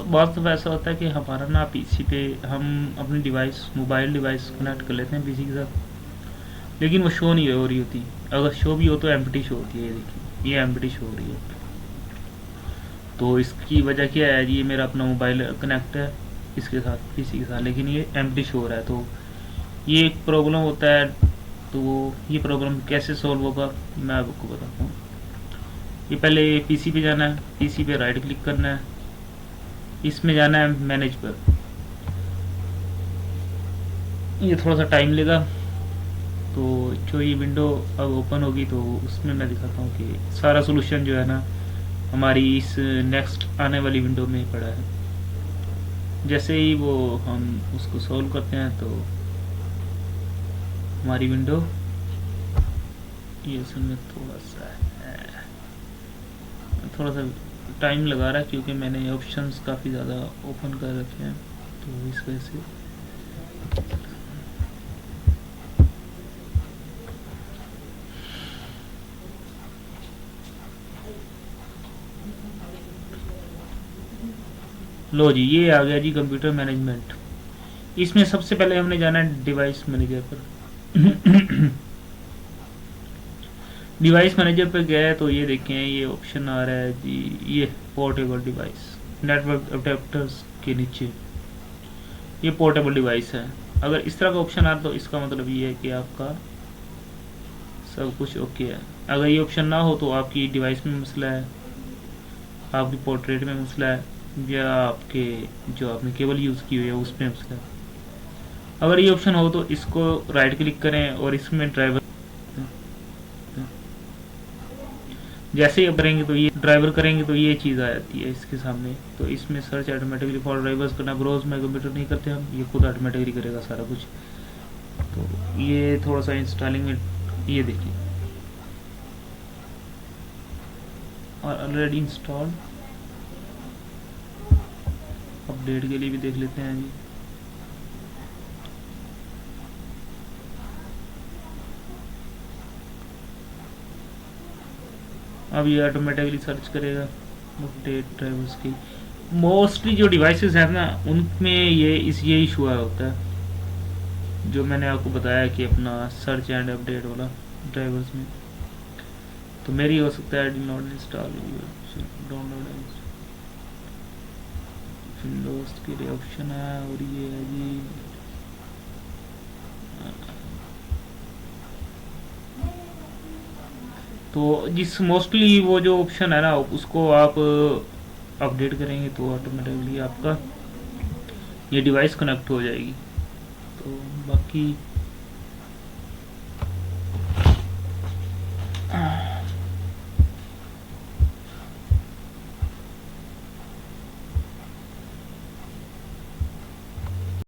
बहुत दफ़ा ऐसा होता है कि हमारा ना पीसी पे हम अपनी डिवाइस मोबाइल डिवाइस कनेक्ट कर लेते हैं पीसी के साथ, लेकिन वो शो नहीं हो रही होती। अगर शो भी हो तो एम्प्टी शो होती है। ये देखिए, ये एम्प्टी शो हो रही है। तो इसकी वजह क्या है? ये मेरा अपना मोबाइल कनेक्ट है इसके साथ, पीसी के साथ, लेकिन ये एम्प्टी शो हो रहा है। तो ये एक प्रॉब्लम होता है। तो ये प्रॉब्लम कैसे सॉल्व होगा मैं आपको बताता हूँ। ये पहले पीसी पे जाना है, पीसी पे राइट क्लिक करना है, इसमें जाना है मैनेज पर। ये थोड़ा सा टाइम लेगा। तो जो ये विंडो अब ओपन होगी तो उसमें मैं दिखाता हूँ कि सारा सोल्यूशन जो है ना हमारी इस नेक्स्ट आने वाली विंडो में पड़ा है। जैसे ही वो हम उसको सॉल्व करते हैं तो हमारी विंडो, ये असल में थोड़ा सा टाइम लगा रहा है क्योंकि मैंने ऑप्शंस काफ़ी ज़्यादा ओपन कर रखे हैं, तो इस वजह से। लो जी, ये आ गया जी कंप्यूटर मैनेजमेंट। इसमें सबसे पहले हमने जाना है डिवाइस मैनेजर पर। डिवाइस मैनेजर पर गया है तो ये देखें, ये ऑप्शन आ रहा है जी, ये पोर्टेबल डिवाइस, नेटवर्क अडेप्टर्स के नीचे ये पोर्टेबल डिवाइस है। अगर इस तरह का ऑप्शन आ तो इसका मतलब ये है कि आपका सब कुछ ओके है। अगर ये ऑप्शन ना हो तो आपकी डिवाइस में मसला है, आपकी पोर्ट्रेट में मसला है, या आपके जो आपने केबल यूज़ की हुई है उसमें मसला है। अगर ये ऑप्शन हो तो इसको राइट क्लिक करें और इसमें ड्राइवर, जैसे ही करेंगे तो ये ड्राइवर करेंगे तो ये चीज़ आ जाती है इसके सामने। तो इसमें सर्च ऑटोमेटिकली फॉर ड्राइवर्स करना, ब्राउज में कंप्यूटर नहीं करते हम, ये खुद ऑटोमेटिकली करेगा सारा कुछ। तो ये थोड़ा सा इंस्टॉलिंग में, ये देखिए और ऑलरेडी इंस्टॉल। अपडेट के लिए भी देख लेते हैं जी। अब ये ऑटोमेटिकली सर्च करेगा अपडेट ड्राइवर्स की। मोस्टली जो डिवाइसेस हैं ना उनमें ये इशू होता है जो मैंने आपको बताया कि अपना सर्च एंड अपडेट वाला ड्राइवर्स में। तो मेरी हो सकता है नॉट इंस्टॉल डाउनलोड विंडोज के लिए ऑप्शन है, और ये है जी तो जिस मोस्टली वो जो ऑप्शन है ना उसको आप अपडेट करेंगे तो ऑटोमेटिकली आपका ये डिवाइस कनेक्ट हो जाएगी। तो बाकी